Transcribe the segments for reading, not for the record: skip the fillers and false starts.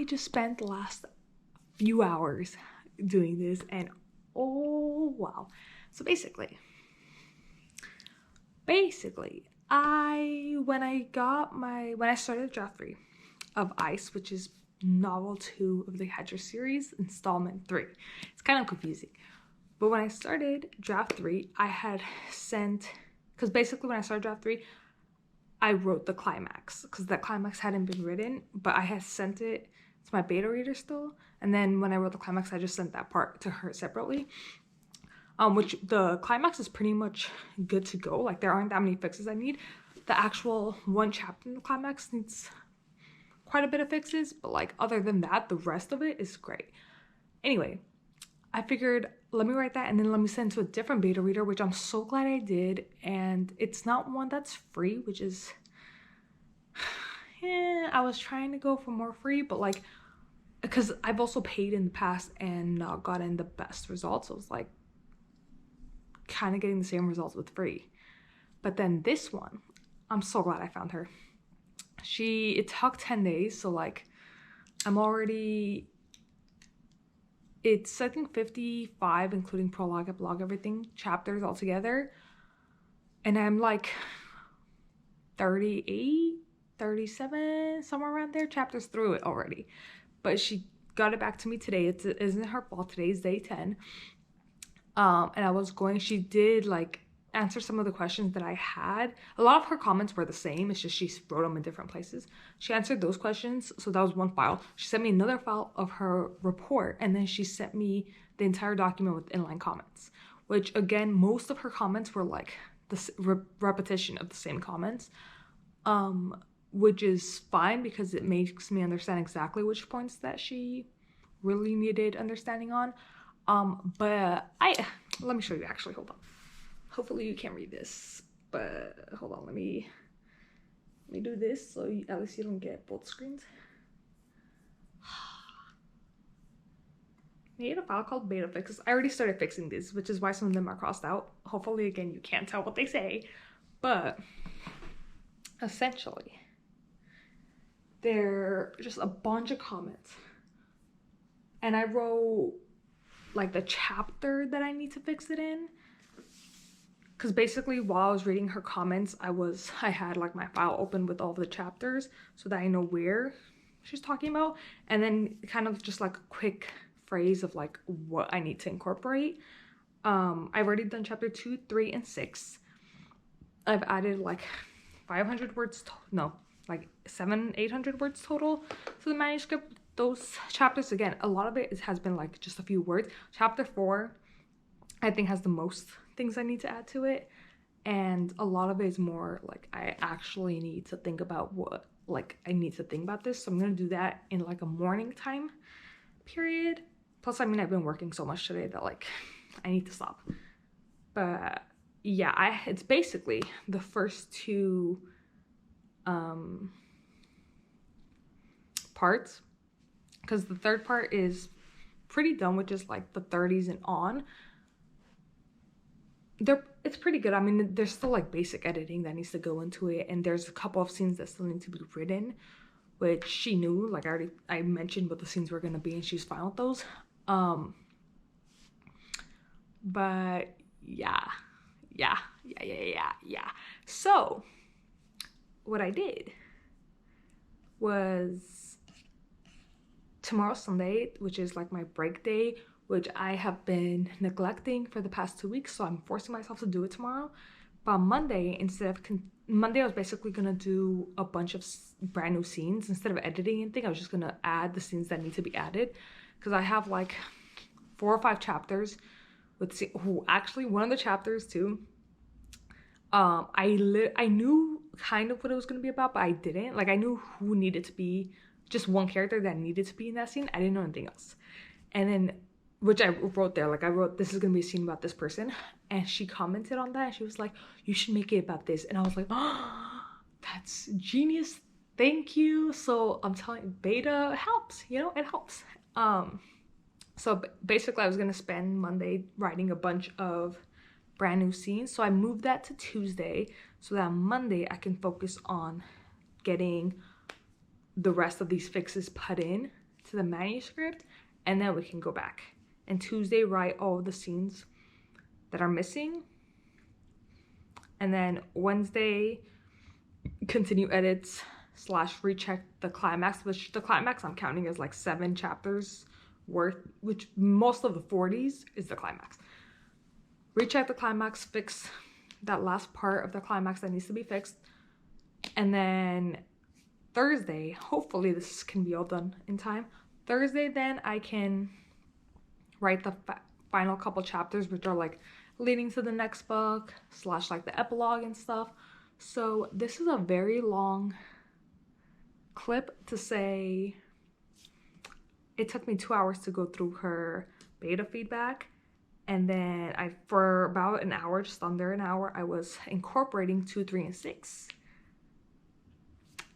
I just spent the last few hours doing this, and oh wow. So basically when I started draft 3 of Ice, which is novel 2 of the Hedger series, installment 3. It's kind of confusing. But when I started draft 3, I had sent, because basically when I started draft 3, I wrote the climax, because the climax hadn't been written, but I had sent it to my beta reader still. And then when I wrote the climax, I just sent that part to her separately. Which the climax is pretty much good to go. Like, there aren't that many fixes I need. The actual one chapter in the climax needs quite a bit of fixes, but like other than that, the rest of it is great. Anyway, I figured, let me write that and then let me send to a different beta reader, which I'm so glad I did. And it's not one that's free, which is, I was trying to go for more free, but like, because I've also paid in the past and not gotten the best results. So it was like kind of getting the same results with free. But then this one, I'm so glad I found her. It took 10 days, so like it's I think 55, including prologue, epilogue, everything, chapters all together. And I'm like 38, 37, somewhere around there, chapters through it already. But she got it back to me today. It isn't her fault. Today's day 10. And she did like answer some of the questions that I had. A lot of her comments were the same. It's just she wrote them in different places. She answered those questions. So that was one file. She sent me another file of her report. And then she sent me the entire document with inline comments, which again, most of her comments were like the repetition of the same comments, which is fine because it makes me understand exactly which points that she really needed understanding on. But let me show you actually, hold on. Hopefully you can't read this, but hold on, let me do this so at least you don't get both screens. Made a file called beta fixes. I already started fixing these, which is why some of them are crossed out. Hopefully, again, you can't tell what they say, but essentially, they're just a bunch of comments. And I wrote like the chapter that I need to fix it in. Because basically while I was reading her comments, I had like my file open with all the chapters so that I know where she's talking about. And then kind of just like a quick phrase of like what I need to incorporate. I've already done chapter 2, 3, and 6. I've added like 500 words, like 700-800 words total to the manuscript. Those chapters, again, a lot of it has been like just a few words. Chapter 4, I think, has the most things I need to add to it, and a lot of it is more like I actually need to think about I need to think about this. So I'm gonna do that in like a morning time period. Plus, I mean, I've been working so much today that like I need to stop. But yeah, it's basically the first 2 parts, because the third part is pretty done, which is like the 30s and on. It's pretty good. I mean, there's still like basic editing that needs to go into it, and there's a couple of scenes that still need to be written, which she knew. Like I mentioned what the scenes were gonna be, and she's fine with those. But yeah. So what I did was, tomorrow's Sunday, which is like my break day, which I have been neglecting for the past 2 weeks, so I'm forcing myself to do it tomorrow. But on Monday, Monday I was basically gonna do a bunch of brand new scenes. Instead of editing anything, I was just gonna add the scenes that need to be added, because I have like 4 or 5 chapters with actually one of the chapters too. I knew kind of what it was gonna be about, but I didn't. Like, I knew who needed to be, just one character that needed to be in that scene. I didn't know anything else. And then, which I wrote there, like I wrote, this is gonna be a scene about this person, and she commented on that. She was like, you should make it about this. And I was like, oh, that's genius, thank you. So I'm telling you, beta helps, you know, it helps. So basically I was gonna spend Monday writing a bunch of brand new scenes, so I moved that to Tuesday so that on Monday I can focus on getting the rest of these fixes put in to the manuscript, and then we can go back. And Tuesday, write all of the scenes that are missing. And then Wednesday, continue edits / recheck the climax, which the climax I'm counting as like 7 chapters worth, which most of the 40s is the climax. Recheck the climax, fix that last part of the climax that needs to be fixed. And then Thursday, hopefully this can be all done in time. Thursday, then I can write the final couple chapters, which are like leading to the next book / like the epilogue and stuff. So this is a very long clip to say it took me 2 hours to go through her beta feedback. And then for about an hour, just under an hour, I was incorporating 2, 3, and 6.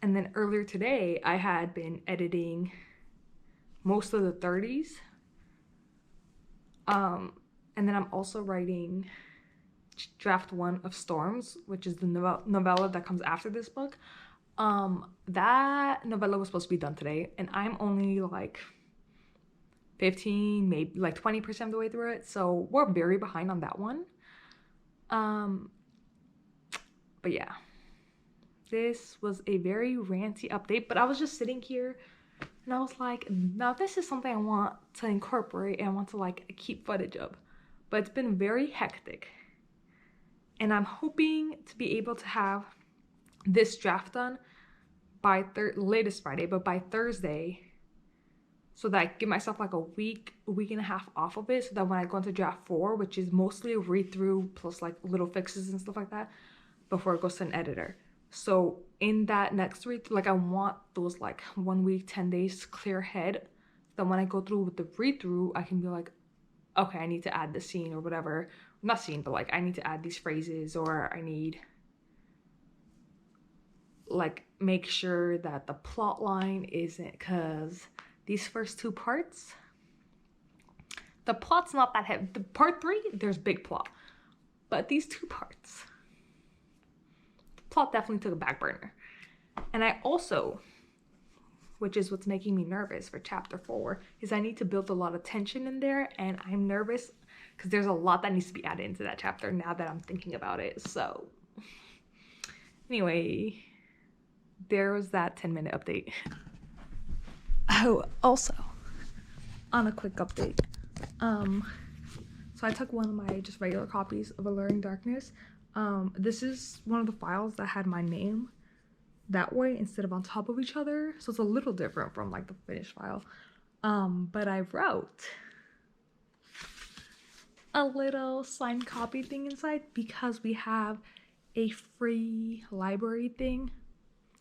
And then earlier today, I had been editing most of the 30s. And then I'm also writing draft 1 of Storms, which is the novella that comes after this book. That novella was supposed to be done today, and I'm only like 15, maybe like 20% of the way through it, so we're very behind on that one. But yeah, this was a very ranty update, but I was just sitting here and I was like, now this is something I want to incorporate and I want to like keep footage of, but it's been very hectic, and I'm hoping to be able to have this draft done by latest Friday, but by Thursday, so that I give myself like a week and a half off of it, so that when I go into draft 4, which is mostly a read through plus like little fixes and stuff like that, before it goes to an editor. So in that next read, like I want those like 1 week, 10 days clear head, so that when I go through with the read through, I can be like, okay, I need to add this scene or whatever. Not scene, but like I need to add these phrases, or I need like make sure that the plot line isn't, because these first 2 parts, the plot's not that heavy. The part 3, there's big plot, but these 2 parts, the plot definitely took a back burner. And I also, which is what's making me nervous for chapter 4, is I need to build a lot of tension in there, and I'm nervous because there's a lot that needs to be added into that chapter now that I'm thinking about it. So anyway, there was that 10-minute update. Oh, also, on a quick update, so I took one of my just regular copies of Alluring Darkness. This is one of the files that had my name that way instead of on top of each other, so it's a little different from like the finished file. But I wrote a little signed copy thing inside because we have a free library thing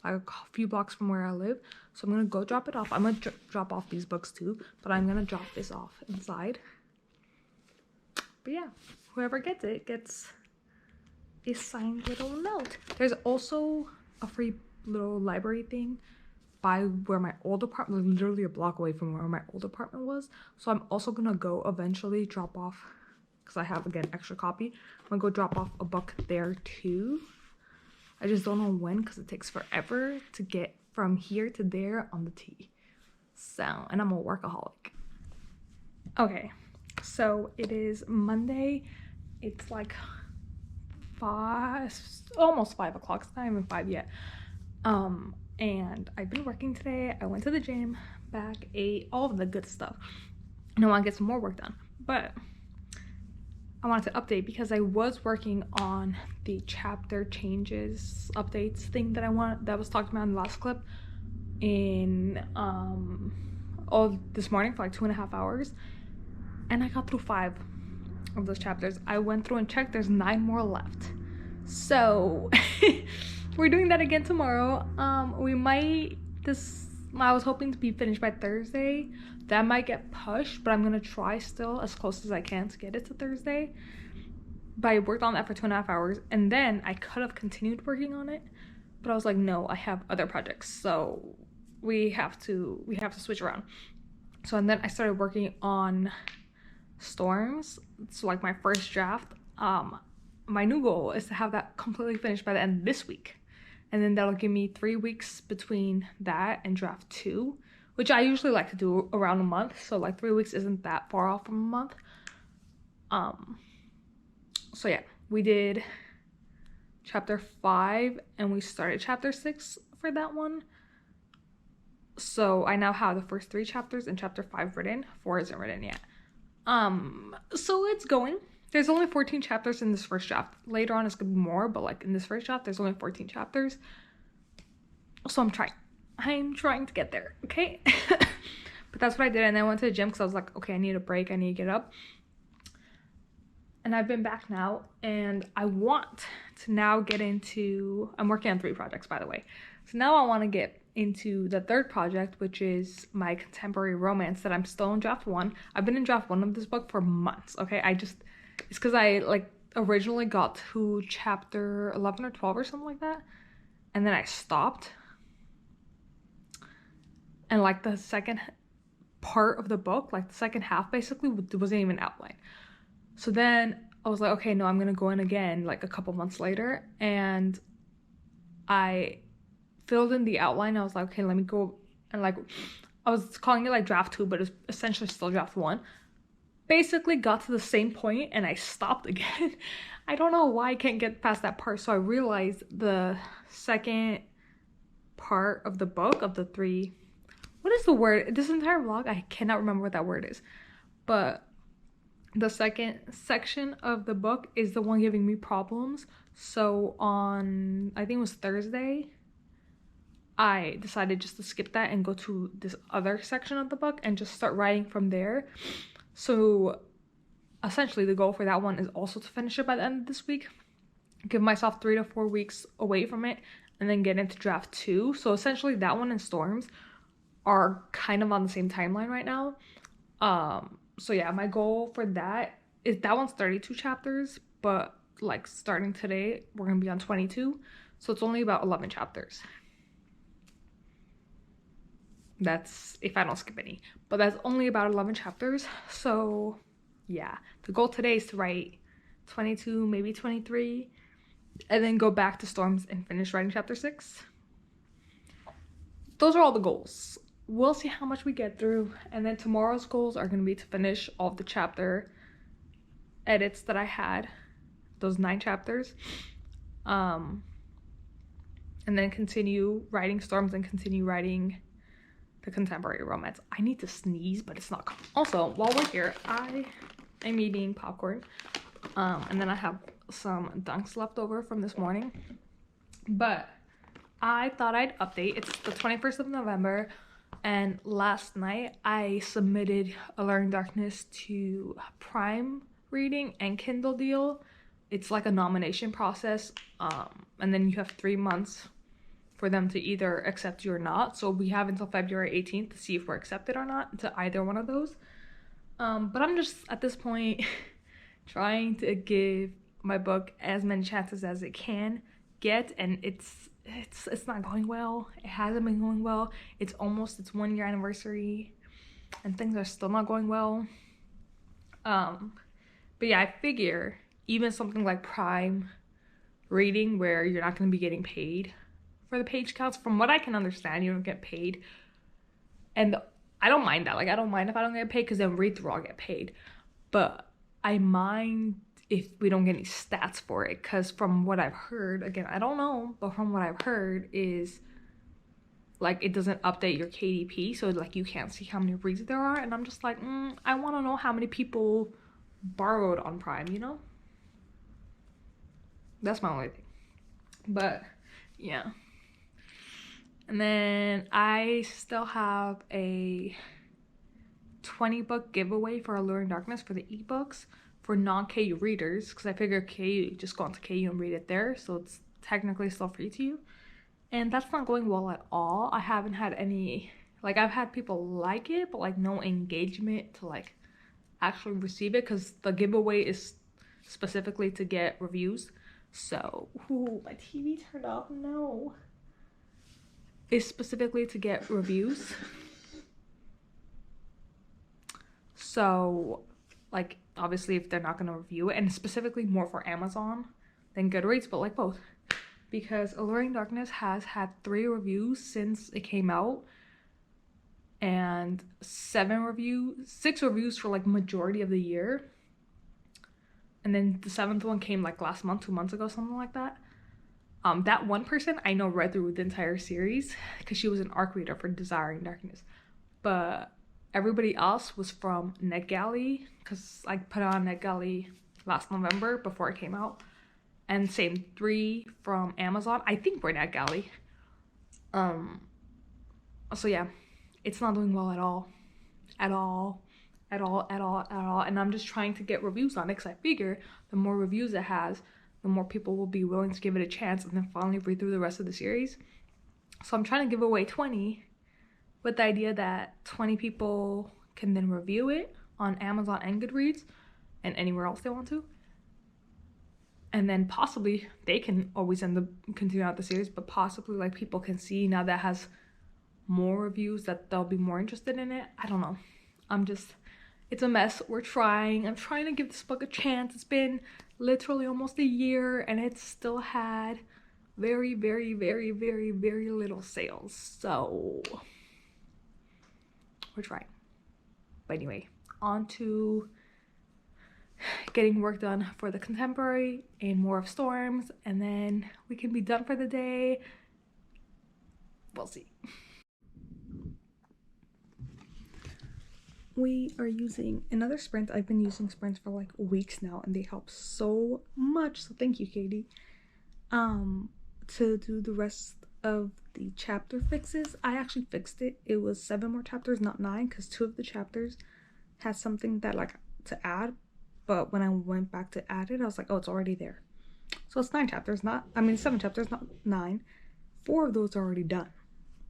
like a few blocks from where I live. So I'm gonna go drop it off. I'm gonna drop off these books too, but I'm gonna drop this off inside. But yeah, whoever gets it gets a signed little note. There's also a free little library thing by where my old apartment, literally a block away from where my old apartment was. So I'm also gonna go eventually drop off, because I have, again, extra copy. I'm gonna go drop off a book there too. I just don't know when, because it takes forever to get from here to there on the T. So, and I'm a workaholic. Okay, so it is Monday. It's like almost 5 o'clock. It's not even 5 yet. And I've been working today. I went to the gym, back, ate, all of the good stuff. And I want to get some more work done. But I wanted to update because I was working on the chapter changes updates thing that was talked about in the last clip in all this morning for like 2.5 hours, and I got through 5 of those chapters. I went through and checked, there's 9 more left, so we're doing that again tomorrow. I was hoping to be finished by Thursday. That might get pushed, but I'm gonna try still as close as I can to get it to Thursday. But I worked on that for 2.5 hours, and then I could have continued working on it, but I was like, no, I have other projects, so we have to switch around. So, and then I started working on Storms. So like my first draft. My new goal is to have that completely finished by the end of this week, and then that'll give me 3 weeks between that and draft 2, which I usually like to do around a month. So like 3 weeks isn't that far off from a month. So yeah, we did chapter 5 and we started chapter 6 for that one. So I now have the first 3 chapters and chapter 5 written. 4 isn't written yet. So it's going. There's only 14 chapters in this first draft. Later on it's gonna be more, but like in this first draft there's only 14 chapters. So I'm trying to get there, okay? But that's what I did, and then I went to the gym because I was like, okay, I need a break, I need to get up. And I've been back now, and I want to now get into, I'm working on 3 projects, by the way. So now I want to get into the 3rd project, which is my contemporary romance that I'm still in draft 1. I've been in draft 1 of this book for months, okay? It's because I like originally got to chapter 11 or 12 or something like that, and then I stopped. And like the second part of the book, like the second half basically, wasn't even outlined. So then I was like, okay, no, I'm gonna go in again like a couple months later, and I filled in the outline. I was like, okay, let me go, and like I was calling it like draft 2, but it's essentially still draft 1. Basically got to the same point and I stopped again. I don't know why I can't get past that part. So I realized the second part of the book of the 3, what is the word? This entire vlog, I cannot remember what that word is, but the second section of the book is the one giving me problems. So on, I think it was Thursday, I decided just to skip that and go to this other section of the book and just start writing from there. So essentially the goal for that one is also to finish it by the end of this week, give myself 3 to 4 weeks away from it, and then get into draft 2. So essentially that one and Storms are kind of on the same timeline right now. So yeah, my goal for that is, that one's 32 chapters, but like starting today we're gonna be on 22, so it's only about 11 chapters. That's if I don't skip any, but that's only about 11 chapters. So yeah, the goal today is to write 22, maybe 23, and then go back to Storms and finish writing chapter 6. Those are all the goals. We'll see how much we get through, and then tomorrow's goals are going to be to finish all of the chapter edits that I had, those 9 chapters, and then continue writing Storms and continue writing the contemporary romance. I need to sneeze, but it's not coming. Also, while we're here, I am eating popcorn, and then I have some Dunks left over from this morning, but I thought I'd update. It's the 21st of November. And last night I submitted Alluring Darkness to Prime Reading and Kindle Deal. It's like a nomination process, and then you have 3 months for them to either accept you or not. So we have until February 18th to see if we're accepted or not to either one of those. But I'm just at this point trying to give my book as many chances as it can get, and it's not going well. It hasn't been going well. It's almost its 1-year anniversary and things are still not going well. But yeah, I figure even something like Prime Reading, where you're not going to be getting paid for the page counts, from what I can understand, you don't get paid, and I don't mind that. Like, I don't mind if I don't get paid, because then read through I'll get paid, but I mind if we don't get any stats for it, because from what I've heard, again, I don't know, but from what I've heard is like it doesn't update your KDP, so like you can't see how many reads there are, and I'm just like, I want to know how many people borrowed on Prime, you know? That's my only thing. But yeah, and then I still have a 20 book giveaway for Alluring Darkness for the ebooks for non-KU readers, because I figure KU, just go onto KU and read it there, so it's technically still free to you. And that's not going well at all. I haven't had any, like, I've had people like it, but like no engagement to like actually receive it, because the giveaway is specifically to get reviews. So, ooh, my TV turned off. No, it's specifically to get reviews. So like obviously if they're not going to review it, and specifically more for Amazon than Goodreads, but like both, because Alluring Darkness has had 3 reviews since it came out, and and 6 reviews for like majority of the year. And then the 7th one came like last month, 2 months ago, something like that. That one person I know read through the entire series because she was an ARC reader for Desiring Darkness. But everybody else was from NetGalley because I put it on NetGalley last November before it came out. And same, 3 from Amazon. I think we're NetGalley. So yeah, it's not doing well at all. And I'm just trying to get reviews on it because I figure the more reviews it has, the more people will be willing to give it a chance and then finally read through the rest of the series. So I'm trying to give away 20 with the idea that 20 people can then review it on Amazon and Goodreads and anywhere else they want to. And then possibly they can always continue out the series, but possibly like people can see now that has more reviews that they'll be more interested in it. I don't know. It's a mess. I'm trying to give this book a chance. It's been literally almost a year and it's still had very, very, very, very, very little sales. So we're trying. But anyway, on to getting work done for the contemporary and more of Storms, and then we can be done for the day. We'll see. We are using another Sprint. I've been using Sprints for like weeks now and they help so much. So thank you, Katie. To do the rest of the chapter fixes. I actually fixed it. It was 7 more chapters, not 9, because 2 of the chapters had something that like to add. But when I went back to add it, I was like, oh, it's already there. So it's 7 chapters, not 9. 4 of those are already done.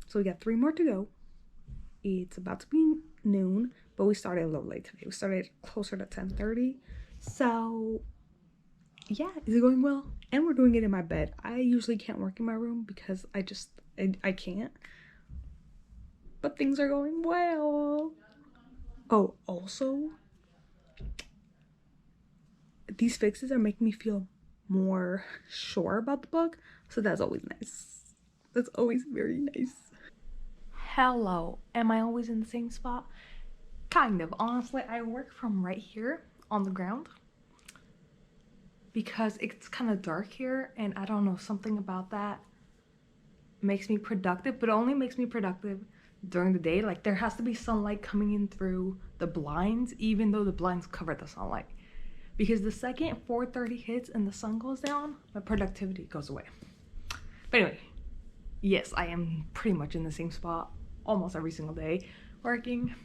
So we got 3 more to go. It's about to be noon, but we started a little late today. We started closer to 10:30. So yeah, is it going well? And we're doing it in my bed. I usually can't work in my room because I can't. But things are going well. Oh, also, these fixes are making me feel more sure about the book. So that's always nice. That's always very nice. Hello, am I always in the same spot? Kind of. Honestly, I work from right here on the ground because it's kind of dark here and I don't know, something about that makes me productive, but it only makes me productive during the day. Like there has to be sunlight coming in through the blinds, even though the blinds cover the sunlight, because the second 4:30 hits and the sun goes down, my productivity goes away. But anyway, yes, I am pretty much in the same spot almost every single day working.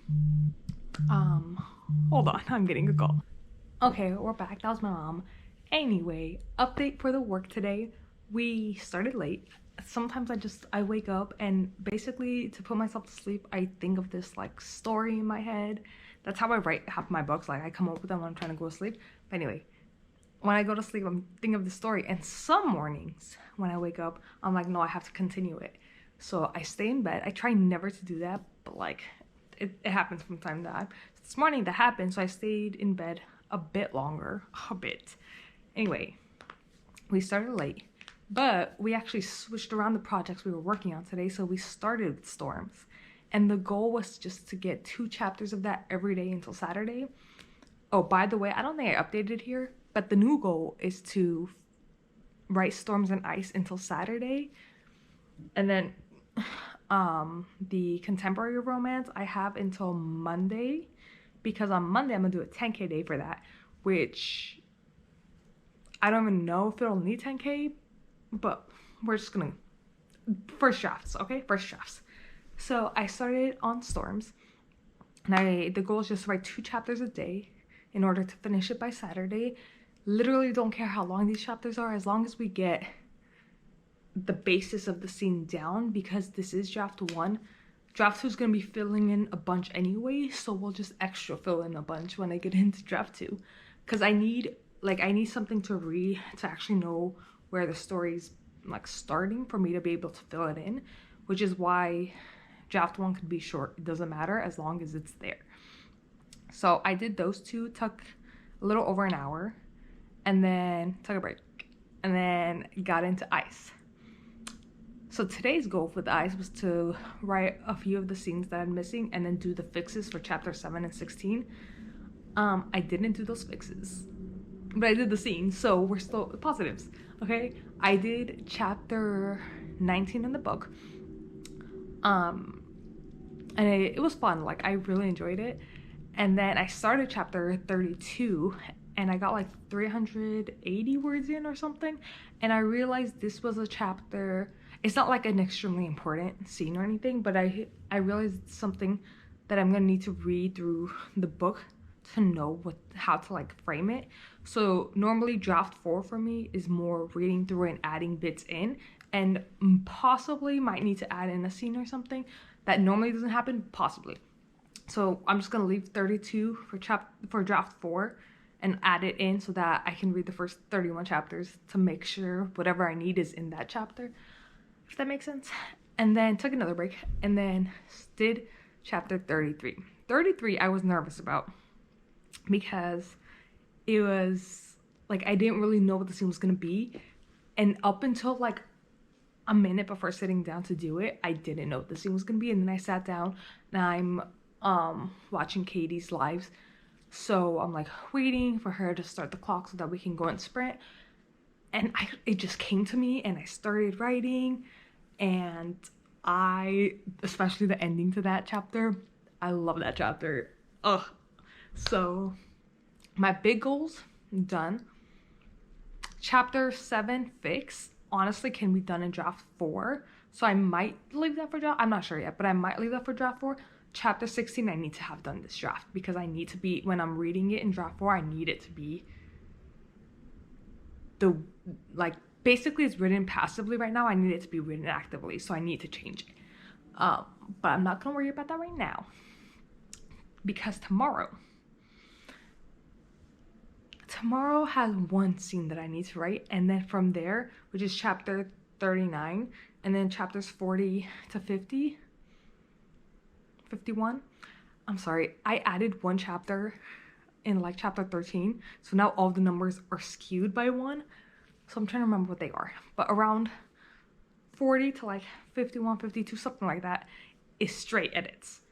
Hold on, I'm getting a call. Okay, we're back. That was my mom. Anyway, update for the work today. We started late. Sometimes I wake up and basically to put myself to sleep, I think of this like story in my head. That's how I write half my books. Like I come up with them when I'm trying to go to sleep. But anyway, when I go to sleep, I'm thinking of the story. And some mornings when I wake up, I'm like, no, I have to continue it. So I stay in bed. I try never to do that, but like it happens from time to time. This morning that happened, so I stayed in bed a bit longer. Anyway, we started late, but we actually switched around the projects we were working on today. So we started with Storms, and the goal was just to get 2 chapters of that every day until Saturday. Oh, by the way, I don't think I updated here, but the new goal is to write Storms and Ice until Saturday. And then the contemporary romance I have until Monday, because on Monday I'm gonna do a 10K day for that, which I don't even know if it'll need 10K, but we're just gonna first drafts. So I started on Storms, and the goal is just to write 2 chapters a day in order to finish it by Saturday. Literally don't care how long these chapters are, as long as we get the basis of the scene down, because this is draft 1. Draft 2 is going to be filling in a bunch anyway, so we'll just extra fill in a bunch when I get into draft 2, because I need something to read to actually know where the story's like starting for me to be able to fill it in, which is why draft 1 could be short. It doesn't matter as long as it's there. So I did those 2, took a little over an hour, and then took a break, and then got into Ice. So today's goal for the eyes was to write a few of the scenes that I'm missing and then do the fixes for chapter 7 and 16. I didn't do those fixes, but I did the scenes, so we're still positives, okay? I did chapter 19 in the book, and it was fun. Like, I really enjoyed it. And then I started chapter 32, and I got like 380 words in or something, and I realized this was a chapter. It's not like an extremely important scene or anything, but I realized it's something that I'm gonna need to read through the book to know how to like frame it. So normally draft 4 for me is more reading through and adding bits in, and possibly might need to add in a scene or something that normally doesn't happen, possibly. So I'm just gonna leave 32 for draft 4 and add it in so that I can read the first 31 chapters to make sure whatever I need is in that chapter, if that makes sense. And then took another break and then did chapter 33. 33 I was nervous about because it was like I didn't really know what the scene was gonna be, and up until like a minute before sitting down to do it, I didn't know what the scene was gonna be. And then I sat down and I'm watching Katie's lives, so I'm like waiting for her to start the clock so that we can go and sprint, and it just came to me and I started writing, and especially the ending to that chapter, I love that chapter. Ugh. So my big goals done. Chapter 7 fix honestly can be done in draft 4, so I might leave that for draft. I'm not sure yet, but I might leave that for draft 4. Chapter 16 I need to have done this draft because I need to be, when I'm reading it in draft 4, I need it to be basically it's written passively right now. I need it to be written actively, so I need to change it. But I'm not gonna worry about that right now because tomorrow has one scene that I need to write, and then from there, which is chapter 39, and then chapters 40 to 51. I'm sorry, I added one chapter in like chapter 13, so now all the numbers are skewed by 1. So I'm trying to remember what they are, but around 40 to like 51, 52, something like that is straight edits.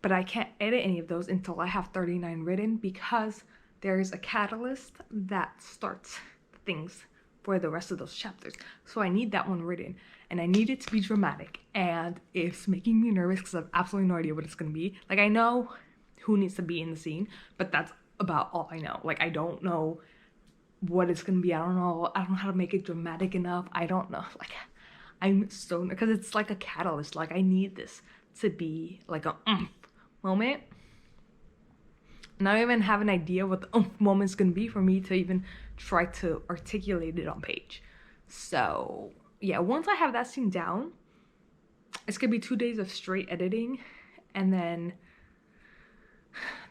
But I can't edit any of those until I have 39 written because there's a catalyst that starts things for the rest of those chapters. So I need that one written, and I need it to be dramatic, and it's making me nervous because I have absolutely no idea what it's gonna be. Like, I know who needs to be in the scene, but that's about all I know. Like, I don't know what it's gonna be. I don't know how to make it dramatic enough. I don't know. Like, I'm so, because it's like a catalyst. Like, I need this to be like a moment. And I don't even have an idea what the moment's gonna be for me to even try to articulate it on page. So yeah, once I have that scene down, it's gonna be 2 days of straight editing, and then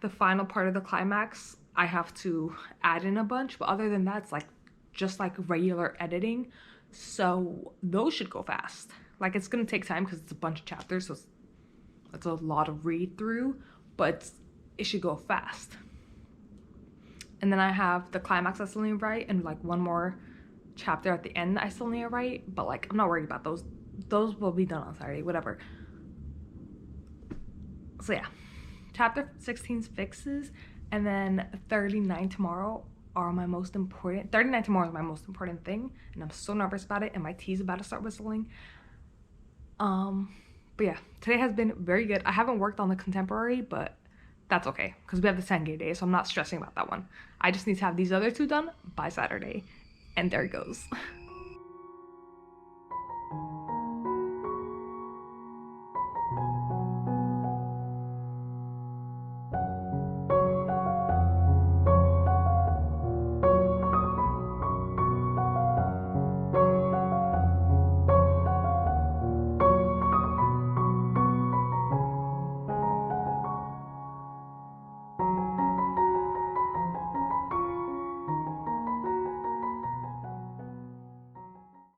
the final part of the climax I have to add in a bunch, but other than that, it's like just like regular editing, so those should go fast. Like, it's gonna take time because it's a bunch of chapters, so it's a lot of read through, but it should go fast. And then I have the climax I still need to write, and like one more chapter at the end I still need to write, but like I'm not worried about those. Those will be done on Saturday, whatever. So yeah, chapter 16's fixes, and then 39 tomorrow are my most important. 39 tomorrow is my most important thing, and I'm so nervous about it, and my tea's about to start whistling. But yeah, today has been very good. I haven't worked on the contemporary, but that's okay because we have the Senge day, so I'm not stressing about that one. I just need to have these other 2 done by Saturday, and there it goes.